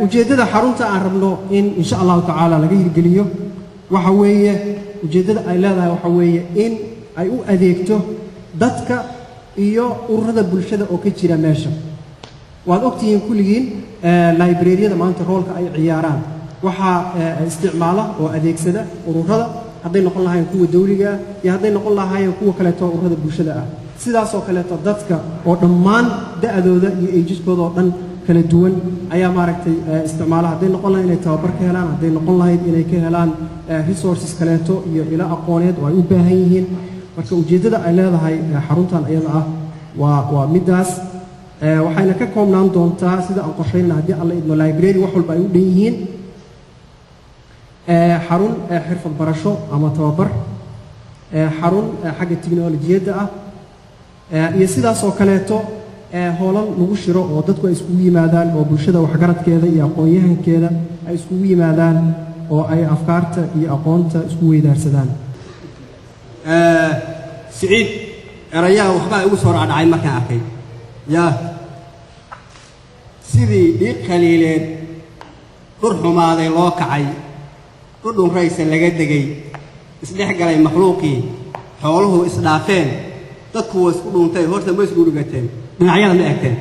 ujeedada xarunta aan rabno in insha Allah taala laga hirgeliyo waxa weeye ujeedada ay leedahay waxa weeye in ay u adeegto dadka iyo ururada bulshada oo ka jira meesha waad ogtihiin kulligiin library-yada maanta roolka ay ciyaaraan waxa isticmaala oo adeegsada ururada hadday noqon lahaayeen kuwa dawliga iyo hadday noqon lahaayeen kuwa kale oo ururada bulshada ah sidaas oo kale dadka oo dhammaan da'dooda iyo ageeskooda oo dhan kala duwan ayaa maaragtay isticmaala hadday noqon lahayd inay tababar ka helaan hadday noqon lahayd inay ka helaan resources kaleeto iyo ila aqooneed oo ay u baahan yihiin marka ujeedada ay leedahay xaruntan iyada ah waa midaas waxayna ka koobnaan doontaa sida aan qorsheynaa haddii alla idmo library wax walba ay u dhan yihiin xarun xirfad barasho ama tababar xarun xagga tiknoolajiyadda ah iyo sidaas oo kaleeto hoolan lagu shiro oo dadku ay iskugu yimaadaan oo bulshada waxgaradkeeda iyo aqoon-yahankeeda ay iskugu yimaadaan oo ay afkaarta iyo aqoonta isku weydaarsadaan سعيد رياه وحبا يوصل على عين مكان أخي يا سيدي ديك خليلين قرحوا ما هذا الواقعي قدهم رئيس اللي قد جاي إصلاح قال مخلوقي حوله إصلاحين تكوس قدهم تاي هرت ما يسقولوا قتين من عيال ما أكتين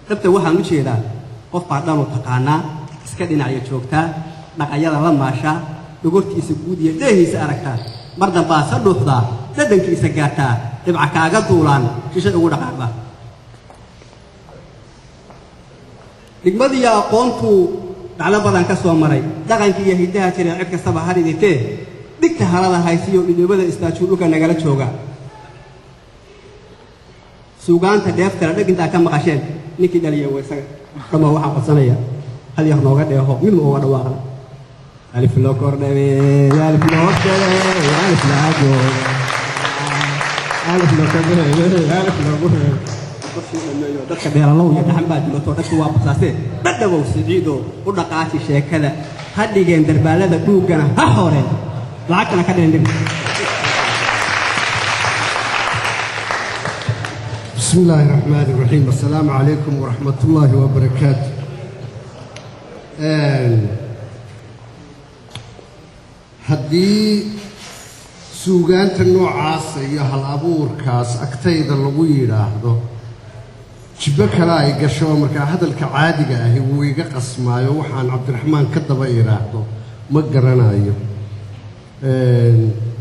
تبت واحد مش هذا قف بعدنا وتقعنا سكدنا على شوكتا نقيا الله ما شاء يقولت يسقودي ده يسأركها مرضى باس الروحدا لدن كيسة جاتا تبع كاغا طولان شيشة أقول حقا لقمدي يا قومتو على بدن كسوة مري دغن كي يهدها ترى عبك الصباح هذه ديته ديك هذا هايسيو اللي بدأ استاشولو كان نقلت شوقا سوقان تدافع ترى لكن تاكم مقاشين نيكي دالي ويسا كما هو حق صنايا هل يخنو غدا يهو من هو غدا واغلا ألف لو كوردوي ألف لو كوردوي ألف لا جو ألف لو كوردوي ألف لو كوردوي دك بير الله يدحم بعد لو تودك وابساسه بدو سعيدو ودقاتي شيكده هديغين دربالده دوغنا ها خورين لعكنا كدين بسم الله الرحمن الرحيم السلام عليكم ورحمة الله وبركاته haddii suugaanta noocaasa iyo hal abuurkaas agtayda lagu yidhaahdo jibbo kale ay gasho markaa hadalka caadiga ahi wuu iga qasmaayo waxaan cabdiraxmaan ka daba idhaahdo ma garanayo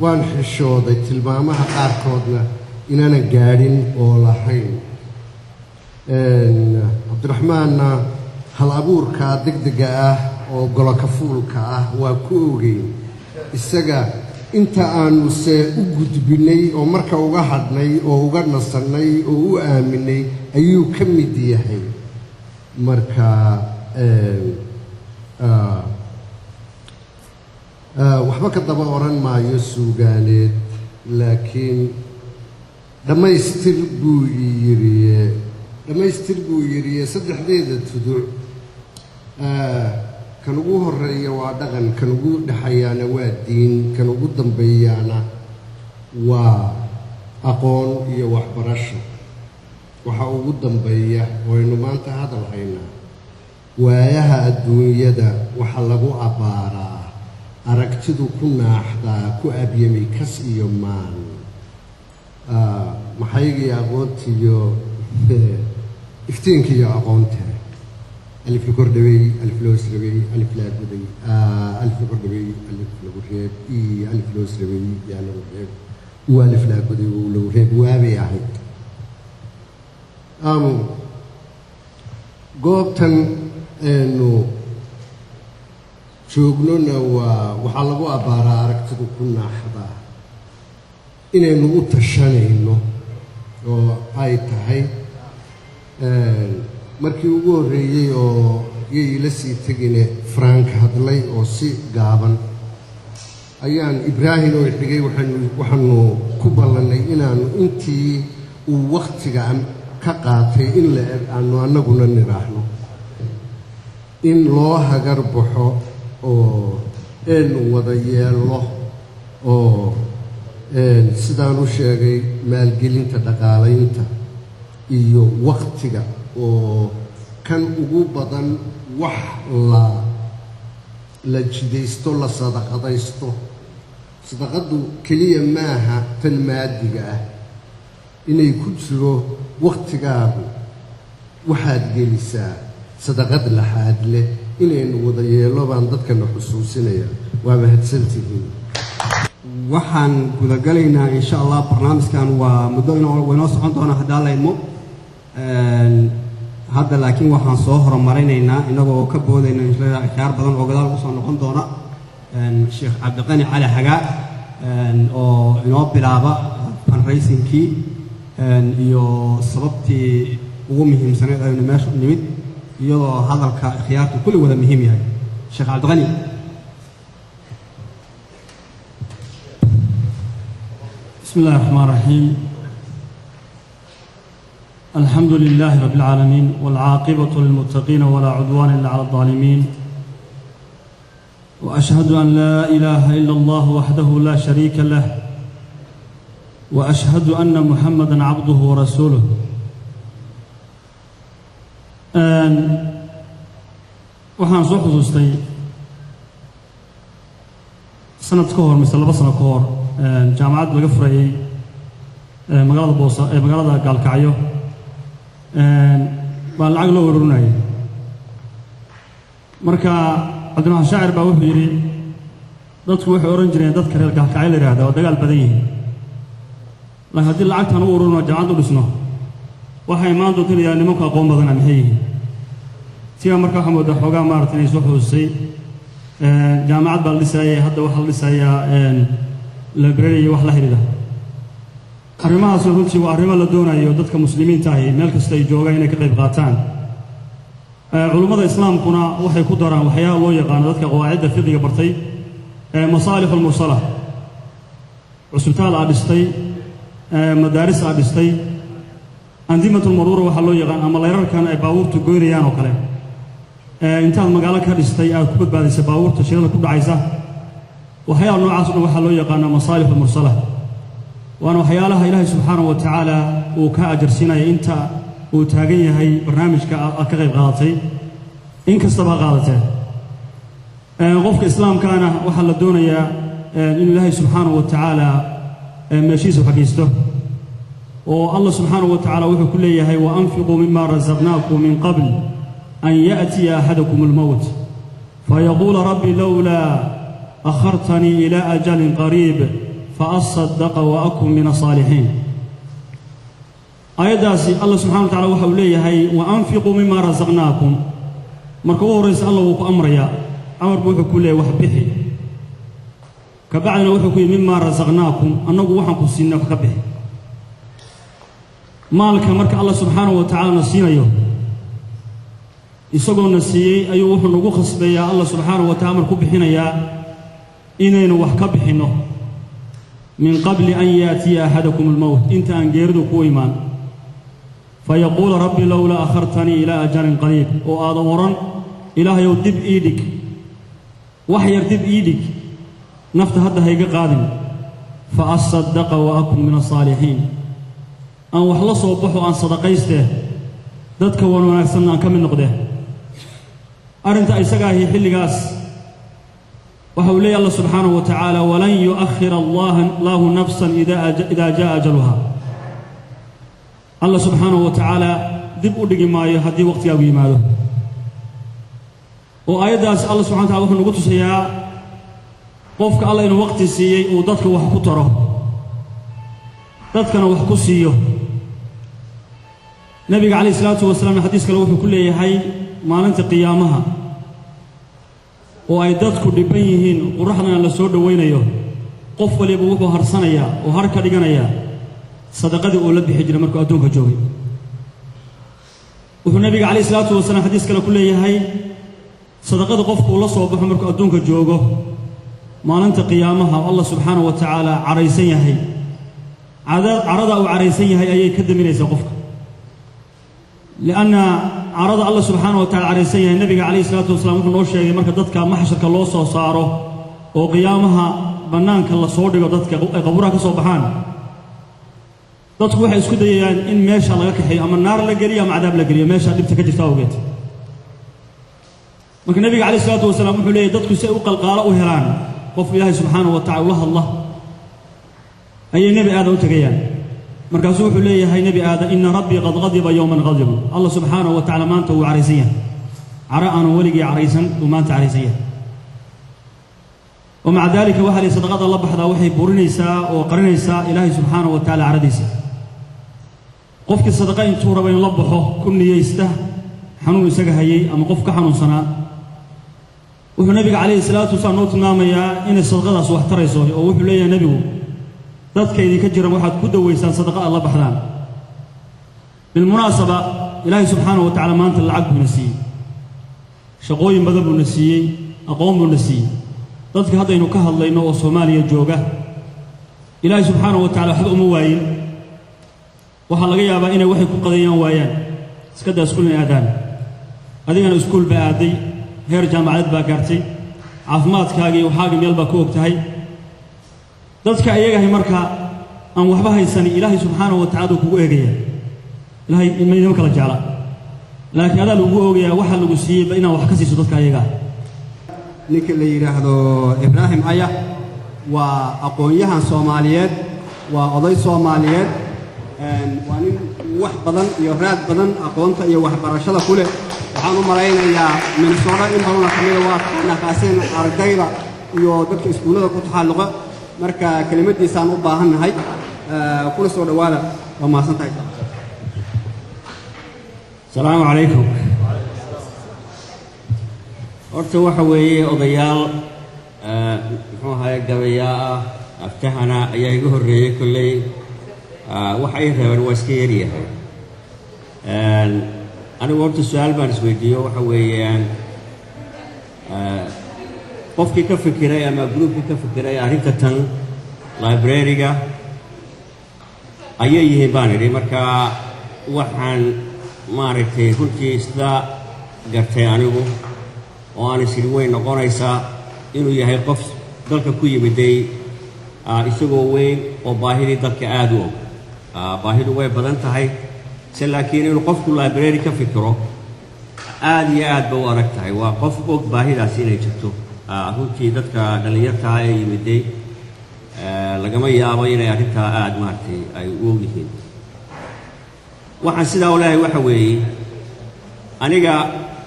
waan xishooday tilmaamaha qaarkoodna inaanan gaadhin oo lahayn cabdiraxmaanna hal abuurkaa degdega ah oo golokafuulka ah waa ku ogeyn isaga inta aanu se u gudbinay oo marka uga hadhnay oo uga nasannay oo u aaminay ayuu ka mid yahay marka waxba ka daba oran maayo suugaaneed laakiin dhammaystir buu yidhi saddexdeeda tuduc kan ugu horeeya waa dhaqan kan ugu dhaxayaana waa diin kan ugu dambeeyaana waa aqoon iyo waxbarasho waxa ugu dambeeya waynu maanta hadal haynaa waayaha adduunyada waxa lagu abbaaraa aragtidu ku naaxdaa ku abyamay kas iyo maan maxaygii aqoontiiyo iftiinkiiyo aqoonta ألف الكردوي ألف لوسروي ألف لا بدي ألف الكردوي ألف لوريب ألف لوسروي يا لوريب وألف لا بدي ولوريب وابي عهد قوبتن إنه شغلنا وحلقوا أبارة ركتوا كنا حدا إنه متشانه إنه وهاي تهاي markii ugu horeeyay oo ila sii tagayna Frank hadlay oo si gaaban ayaan Ibrahim oo xigay waxaanu ku ballanay inaan intii uu waqtiga ka qaatay in la aanu anaguna niraahno in loo hagar baxo oo in wada yeelo oo sidaan u sheegay maalgelinta dhaqaalaynta iyo waqtiga oo kan ugu badan wax la jidaysto la sadaqadaysto sadaqadu keliya maaha tan maadiga ah inay ku jiro waqtigaagu waxaad gelisaa sadaqad laxaad leh inaynu wada yeelo baan dadkana xusuusinaya waa mahadsantihiin waxaan gudagalaynaa insha allah barnaamijkan waa muddo inoo socon doona haddii alla idmo hadda laakiin waxaan soo horumarinaynaa inagoo ka boodayna khiyaar badan oo gadaal usoo noqon doona sheekh cabdiqani cali xagaa oo inoo bilaaba fundraisingkii iyo sababtii ugu muhiimsaneed aynu meesha nimid iyadoo hadalka khiyaartu kulli wada muhiim yahay sheekh cabdiqani بسم الله الرحمن الرحيم الحمد لله رب العالمين والعاقبة للمتقين ولا عدوان إلا على الظالمين وأشهد أن لا إله إلا الله وحده لا شريك له وأشهد أن محمدًا عبده ورسوله waxaan soo xasuustay sanad ka hor mise 2 sano ka hor jaamacad laga furayay magaalada Gaalkacyo baa lacag loo ururinayay marka Cabdiraxmaan Shaacir baa wuxuu yiri dadku waxay oran jireen dadka reer Gaalkacyo la yiraahdo dagaal badan yihiin laakiin haddii lacagtan u ururino jaamacad u dhisno waxay maanta tiriyaan nimanka aqoon badan ama hay'in tiga marka waxa moodaa xogaa maartay inay soo xuusay jaamacad baa dhisayay hadda waxa la dhisayaa library wax la xiriira arrimahaas runtii waa arrimo la doonayo dadka muslimiinta ah meel kasta ay joogaan inay ka qayb qaataan culimada islaamkuna waxay ku daraan waxyaabo loo yaqaan dadka qawaacida fiqiga bartay masaalih al-mursala cusbitaal aadistay madaaris aadistay andimatul marura waxa loo yaqaan ama leerarkan ay baabuurtu goynayaan oo kale intaad magaalo ka dhistay aad ku badbaadisay baabuurta shirada ku dhacaysa waxyaabo noocaas waxa loo yaqaan masaalih al-mursala waana waxyaalaha ilaahay subxaanahu wa ta'ala uu ka ajarsinay inta uu taagan yahay barnaamijka aad ka qayb qaadatay in kastaba qaadatay qofka islaamkaana waxa la doonayaa in ilaahay subxaanahu wa ta'ala meeshiisa xaqiisto oo Allah subxaanahu wa ta'ala wuxuu ku leeyahay wa anfiqu mimma razaqnakum min qabl an ya'ti ahadakum al-maut fayaqulu rabbi lawla akhartani ila ajalin qarib فأصدق وأكن من الصالحين آياتي الله سبحانه وتعالى وحو ليه وأنفقوا مما رزقناكم مركوه رئيس الله وكو أمر يا أمر بوحو كله وحبه كبعدنا وحو كله مما رزقناكم أنه وحو كسينا وحبه مالك مرك الله سبحانه وتعالى نسينا يوم يسوقوا نسيي أيو وحو نقو خصبه يا الله سبحانه وتعالى مركو بحنا يا إنين وحكبحنا من قبل أن يأتي أحدكم الموت أنت أن جيردك إيمان فيقول ربي لولا أخرتني إلى أجل قريب وآدورا إله يودب إيدك وحي يردب إيدك نفت هذا هيك قادم فأصدق وأكن من الصالحين أن وحلصوا وبحوا عن صدقيسته ذاتك ونوانكسنا أن كم النقده أرنت أيساقا هي حلقاس وحولي الله سبحانه وتعالى ولن يؤخر الله نفسا إذا جاء أجلها الله سبحانه وتعالى دب أدق ما يهدي وقت يابي ماله وآيات الله سبحانه وتعالى وحن نقول سيا قفك الله إنه وقت سيئ ودتك وحكتره دتك وحكو سيئ نبي عليه الصلاة والسلام حديث كله في كل يحي ما ننت قيامها oo ay dadku dhiban yihiin quraxdana la soo dhaweynayo qof waliba wuxuu harsanaya oo har ka dhiganaya sadaqadii oo la bixi jiray markuu adduunka joogay wuxuu nabiga kaleey salaatu wasalaam xadiis kale ku leeyahay sadaqada qofku la soo baxo markuu adduunka joogo maalinta qiyaamaha Allah subhanahu wa ta'ala caraysan yahay carada uu caraysan yahay ayay ka daminaysaa qofka لأن عرض الله سبحانه وتعالى على سيدنا النبي عليه الصلاة والسلام وحنا نوشي مركز ضدك محشرك الله صاره وقيامها bannaanka la soo dhigo dadka ay qabuuraha ka soo baxaan dadku waxay isku dayayaan in meesha laga kaxeeyo ama naar la geliyo ama cadaab la geliyo meesha dhibta ka jirta awgeed marka nabiga calayhi salaatu wasalaam wuxuu leeyahay dadku si ay u qalqaalo u helaan qof ilaahay subxaanahu wa tacaala ula hadla ayay nebi aadan u tegayaan markaasuu wuxuu leeyahay nebi aadan ina rabbii qad qadiba yowman qadibu allah subxaanahu wa tacaala maanta wuu caraysan yahay cara aanu weligii caraysan uu maanta caraysan yahay ومع ذلك وحلي صدقات الله بحدا وحي بورينيسا وقرينيسا إلهي سبحانه وتعالى عرديسا قفك الصدقين تورا بين لبحه كل يسته حنون سجهي أما قفك حنون سنة وفي النبي عليه الصلاة والسلام نوت ناميا إن الصدقات أصبح تريسه ووحي لي يا نبي ذاتك إذا كجر واحد كده ويسان صدقاء الله بحدا بالمناسبة إلهي سبحانه وتعالى ما أنت العقب نسي شقوي مذهب نسي أقوم نسي dadka haddaynu ka hadlayno oo Soomaaliya jooga Ilaahay subxaanahu wa ta'ala waxba uma waayin waxa laga yaabaa inay waxay ku qadayaan waayaan iska daa iskuul aadaan adigana iskuul baa aaday heer jaamacad baa gaartay caafimaadkaaga iyo waxaaga meel baa ku ogtahay dadka ayaga marka aan waxba haysan Ilaahay subxaanahu wa ta'ala kugu eegaya Ilaahay inay kala jeclaa laakiin adaa lagu oogaya waxa lagu siiyay inaan wax ka siiso dadka ayaga ninka la yiraahdo Ibrahim Aya waa aqoonyahan Soomaaliyeed waa oday Soomaaliyeed waa nin wax badan iyo raad badan aqoonta iyo waxbarashada ku leh waxaan u malaynayaa Minnesota in badan kamida waa naqaaseen ardayda iyo dadka iskuulada ku taxalluqa marka kelimadiisaan u baahanahay kula soo dhawaada waa maasantahay السلام عليكم horta waxa weeye odayaal muxuu ahaay gabayaa aftahana ayaa igu horreeyay kulley waxa ay reebeen waa iska yaryahay anigu horta su-aal baan isweydiiyo waxa weeyaan qofkii ka fikiray ama gruubkii ka fikiray arrinta tan library-ga ayay yihiin baan idhi marka waxaan maaragtay runtii isla gartay anigu oo aan isiri weyn noqonaysaa inuu yahay qof dalka ku yimiday isagoo weyn oo baahidii dadka aad u og baahidu way badan tahay se laakiin inuu qofku library ka fikiro aad iyo aad ba u adag tahay waa qof og baahidaasi inay jirto runtii dadka dhallinyarta ee yimiday lagama yaabo inay arrintaa aad maaragtay ay u og yihiin waxaan sidaa u leeyahay waxa weeye aniga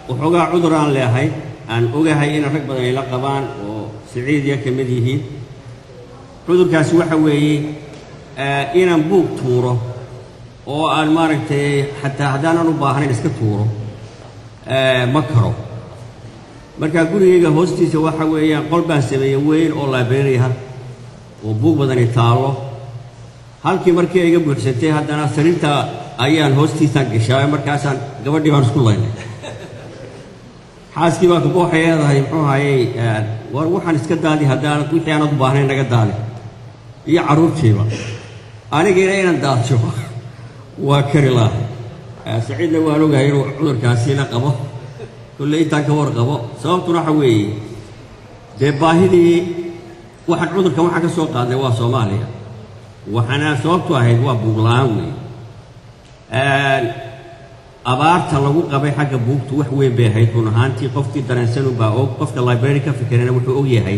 waxoogaa cudur aan leeyahay aan ogahay in rag badan ay la qabaan oo Siciidiya ka mid yihiin cudurkaasi waxa weeye inaan buug tuuro oo aan maaragtay xataa haddaanan u baahnayn iska tuuro ma karo marka gurigayga hoostiisa waxa weeyaan qol baan sameeyay weyn oo library ah oo buug badan taalo halkii markii ay iga buuxsantay haddana sariirta ayaan hoostiisa gashay markaasaan gabadhii baan isku laynay xaaskii baa ku booxayeedahay muxuu ahaayey war waxaan iska daadi haddaan wixii aanad u baahnayn naga daadi iyo carruurtiiba anigina inaan daadsho waa kari lahay saciidna waan ogahay inuu cudurkaasi la qabo kulley intaan ka warqabo sababtuna waxa weeye dee baahidii waxaan cudurkan waxaan ka soo qaadnay waa Soomaaliya waxaana sababtu ahayd waa buug la'aan weeye abaarta lagu qabay xagga buugtu wax weyn bay ahayd run ahaantii qofkii dareensan baa og qofka library ka fikirana wuxuu og yahay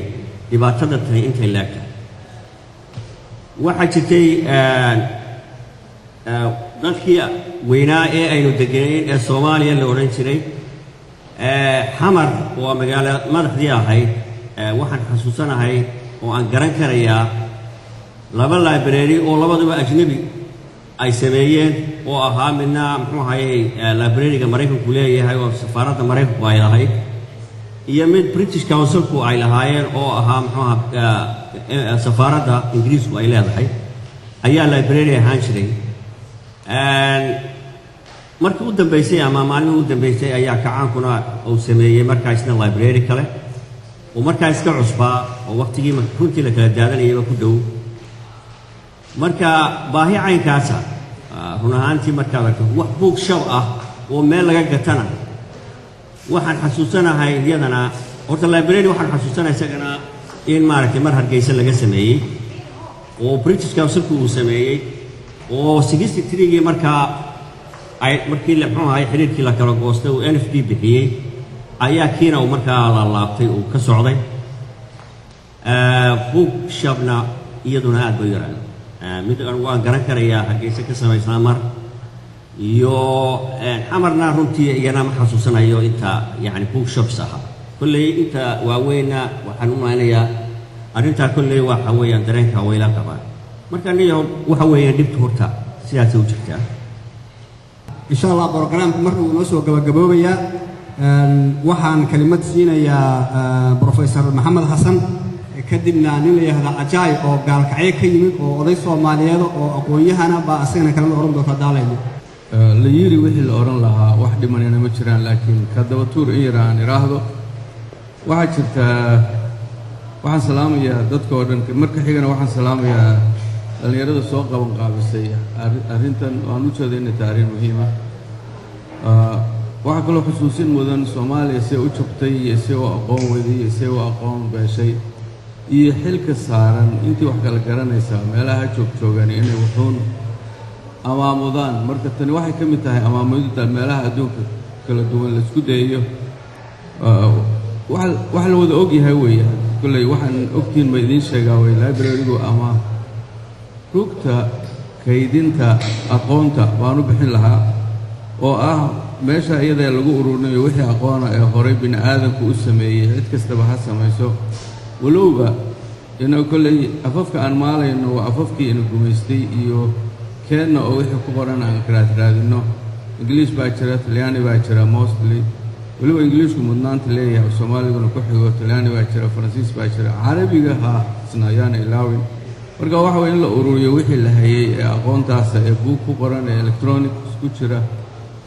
dhibaatada tahay intay laagtahay waxaa jirtay dadkii weynaa ee aynu degenayn ee Soomaaliya la odhan jiray xamar waa magaalo madaxdii ahayd waxaan xasuusanahay oo aan garan karayaa laba library oo labaduba ajnabi ay sameeyeen oo ahaa midna muxuu ahaayey library-ga Mareykanku leeyahay oo safaaradda Mareykanku ay lahayd iyo mid British Council-ku ay lahaayeen oo ahaa muxuu ahaa safaaradda Ingiriisku ay leedahay ayaa library ahaan jiray markii u dambeysay ama maalmihii u dambeysay ayaa kacaankuna uu sameeyey markaa isna library kale oo markaa iska cusbaa oo waqtigii runtii la kala daadanayayba ku dhow marka baahi caynkaasa run ahaantii markaad arko wax buug shab ah oo meel laga gatana waxaan xasuusanahay iyadana horta library waxaan xasuusanahay isagana in maaragtay mar hargeysa laga sameeyey oo British Councilku uu sameeyey oo 63gii markaa ay markii la muxuu ahay xiriirkii la kala goostay oo NFD bixiyey ayaa kiina uu markaa la laabtay uu ka socday bookshelfna iyaduna aad bay yaraan mid aan waan garan karayaa hargeysa ka samaysnaa mar iyo xamarna runtii iyana ma xasuusanayo inta yani bookshelfs ahaa kulley inta waaweyna waxaan u malaynayaa arrintaa kulley waxa weeyaan dareenka wayla qabaan marka niyo waxa weeyaan dhibta horta sidaas u jirtaa إن شاء الله برنامج مرة ونص وجبابية وحن كلمات سينا يا بروفيسور محمد حسن كدمنا نيلي هذا عجائب أو قال كعيك يمين أو رئيس المالية أو أقوياء أنا بأسينا كلام الأورام دكتور دالين ليري وحي الأورام لها واحد من أنا مشران لكن كدوتور إيران راهدو واحد شفت واحد سلام يا دكتور مركز حيجنا واحد سلام يا dhalinyarada soo qaban qaabisay arrintan waan u jeeday in taariikh muhiim ah waxa kale oo xusuusin mudan Soomaaliya si u jabtay iyo si uu aqoon weydii iyo si uu aqoon beeshay iyo xilka saaran intii wax kala garanaysa meelaha joogan inay wuxuun amaamudaan marka tani waxay ka mid tahay amaamudda meelaha adduunka kala duwan la isku dayayo wax la wada og yahay weeyaan kullay waxaan ogtiin ma idin sheegaa way library-gu ama rugta kaydinta aqoonta baan u bixin lahaa oo ah meesha iyada lagu ururinayo wixii aqoon ah ee horay bini aadamku u sameeyay cid kastaba ha samayso walowba inuu kullay afafka aan maalayno waa afafkii inuu gumaystay iyo keenna oo wixii ku qoran aan raadino English baa jira Talyaani baa jira mostly waliba Englishku mudnaanta leeyahay Soomaaliguna ku xigo Talyaani baa jira Faransiis baa jira Carabiga ha isnaayaan ilaawin marka waxa weyn la ururiyo wixii la hayay ee aqoontaas ee buug ku qoran ee electronic isku jira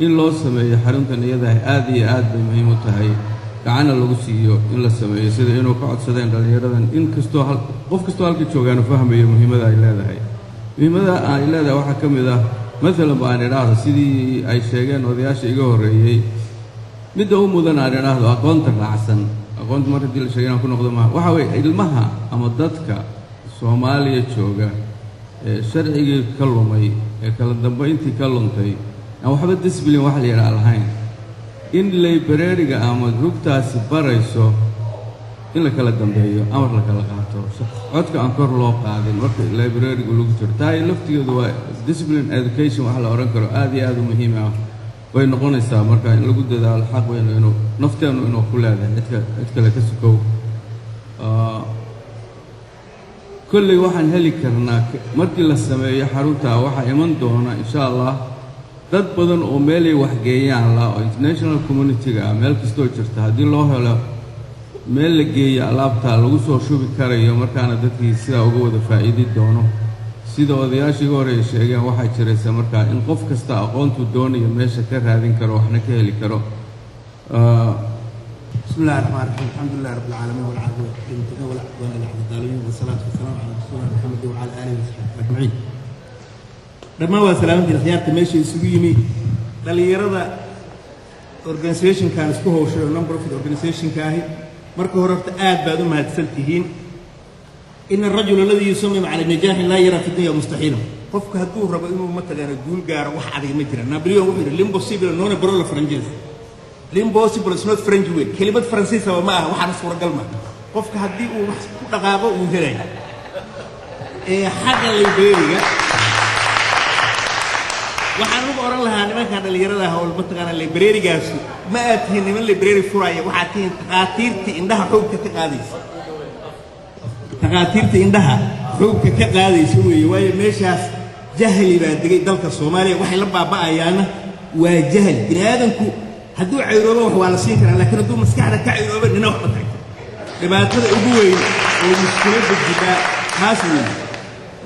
in loo sameeyo xaruntan iyada aad iyo aad bay muhiim u tahay gacana lagu siiyo in la sameeyo sida inuu ka codsadeen dhalinyaradan in kasto qof kasto halka joogaan fahmayo muhiimada ay leedahay waxa kamid ah مثلا baan idhaahdo sidii ay sheegeen odayaasha iga horeeyay midda u mudan aan idhaahdo aqoonta raacsan aqoonta markii la sheegay ku noqdo ma waxa way ilmaha ama dadka Soomaaliya jooga ee sharciga ka lumay ee kala dambeyntii ka luntay aan waxba discipline wax la yiraahdo lahayn in library-ga ama rugtaasi barayso in la kala dambeeyo amar la kala qaato codka aan kor loo qaadin marka library-gu lagu jiro taay laftigeedu waa discipline education wax la oran karo aad iyo aad u muhiim ah way noqonaysaa marka in lagu dadaalo xaq weyn inuu nafteenu inuu ku leedahay cid kale ka sukow kulli waxaan heli karnaa markii la sameeyo xarunta waxa iman doona insha Allah dad badan oo meel ay wax geeyaan la international community-ga meel kastoo jirta hadii loo helo meel la geeyo alaabta lagu soo shubi karayo markaana dadkii sida uga wada faa'iidi doono sida odayaashii hore sheegeen waxa jiraysa marka in qof kasta aqoontu doonayo meesha ka raadin karo waxna ka heli karo بسم الله الرحمن الرحيم الحمد لله رب العالمين والعافية والعافية والعافية والعافية والصلاة والسلام على رسول الله محمد وعلى آله وصحبه أجمعين. لما هو سلامتي الخيار تمشي سويمي للي يرضى organization كان اسمه شو number of organization كاهي مركو رفت بعد ما تسلتهين إن الرجل الذي يصمم على النجاح لا يرى في الدنيا مستحيلا. قفك هدوه ربع إنه مثلا يقول جار واحد يمتر نابليون وحده l'impossible non è parola francese. l'impossible is not French word. كلمة فرنسية وما واحد صورة قلمة. قفك هدي ودقاقة ومهري. حاجة اللي بيرجع. waxaan ugu oran lahaa nimanka dhalinyarada ah oo mataqaana library gaas ma aadtiin niman library furaya waxa tiin taqaatiirta indhaha xoogka ka qaadaysa taqaatiirta indhaha xoogka ka qaadaysa way meeshaas jahli baa digay dalka Soomaaliya waxay la baaba'ayaan waa jahli bini'aadanku hadduu cayroobo wax waa la siin karaa laakiin hadduu maskaxda ka cayroobo nina wax ma tahay dhibaatada ugu weyn oo mushkiladda jirta taas weyn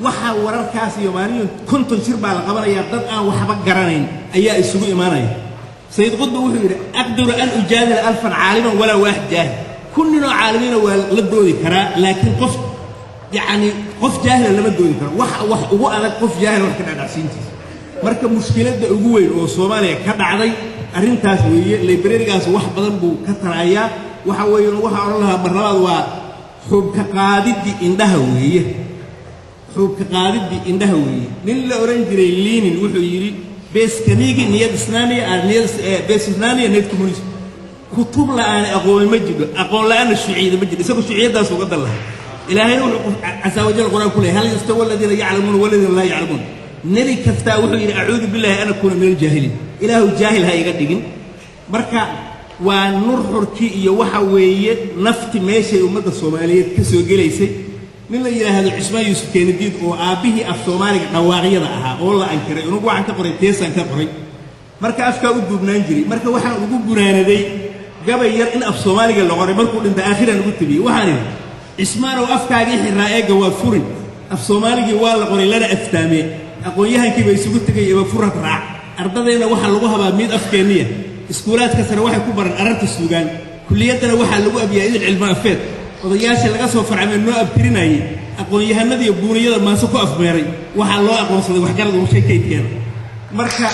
waxa wararkaas iyo maalin konton shir baa la qabanaya dad aan waxba garanayn ayaa isugu imaanaya sayid qudba wuxuu yiri aqduru an ujaadil alfan caaliman wala waahid jaahil kullina caalimiina waa la doodi karaa laakiin qof yani qof jaahil lama doodi karo wax ugu adag qof jaahil wax ka dhacsiintiisa marka mushkiladda ugu weyn oo Soomaaliya ka dhacday arrintaas weeye library-gaas wax badan buu ka taraya waxa weeye waxa oran lahaa barnaamij waa xubka qaadidii indhaha weeye xubka qaadidii indhaha weeye nin la oran jiray Lenin wuxuu yiri beeskanigi niyad islaamiya niyad bees islaamiya niyad communist kutub la aan aqoon ma jiro aqoon la aan shuuciyada ma jiro isagu shuuciyadaas uga dal ilaahay wuxuu asawajal quraan kulay hal yastawi alladina ya'lamun walladina la ya'lamun nabi kasta wuxuu yiri a'uudu billahi ana kuna min al-jahilin ilaahu jaahil ha iga dhigin marka waa nur xurki iyo waxa weeye nafti meeshay ummadda Soomaaliyeed ka soo galeysay min la yiraahdo Ismaa Yuusuf Keenadiid oo aabihii af Soomaaliga dhawaaqyada ahaa oo la ankiray inuu waxaan ka qoray teesan ka qoray marka afka u dubnaan jiray marka waxaan ugu gunaanaday gabay yar in af Soomaaliga la qoray markuu dhinta aakhiran ugu tabiyay waxaan Ismaan oo afkaagi xiraa ee gawa furin af Soomaaliga waa la qoray lana aftaamay aqoonyahankii bay isugu tagay ee furat raac ardadayna waxa lagu habaa mid afkeeniya iskuulaadka sare waxay ku baran arrinta suugaan kulliyadana waxa lagu abiyaa idil cilmi afeed odayaasha laga soo farcamay noo abtirinayay aqoon-yahanada iyo buuriyada maase ku afmeeray waxa loo aqoonsaday wax garad uu sheekaydkeena marka